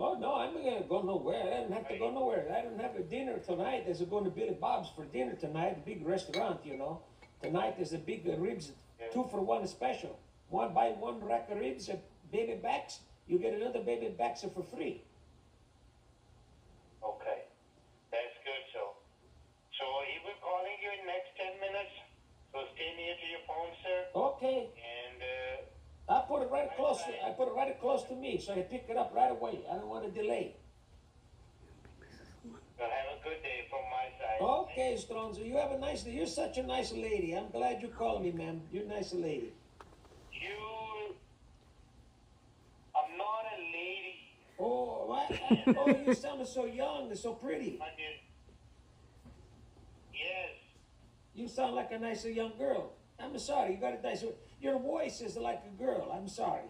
Oh no, I'm not gonna go nowhere. I don't have to go nowhere. I don't have a dinner tonight. There's going to Billy Bob's for dinner tonight, a big restaurant, you know. Tonight there's a big ribs, 2-for-1 special. One buy one rack of ribs, baby backs. You get another baby backs for free. Okay, that's good. So he will calling you in next 10 minutes. So stay near to your phone, sir. Okay. And I put it right close. I put it right close to me, so I pick it up right away. I don't want to delay. well, have a good day from my side. Okay, Stronzo, you have a nice day. You're such a nice lady. I'm glad you called me, ma'am. You're a nice lady. I'm not a lady. Oh, what? Oh, you sound so young and so pretty. Yes. You sound like a nice young girl. I'm sorry. You got a nice. Your voice is like a girl. I'm sorry.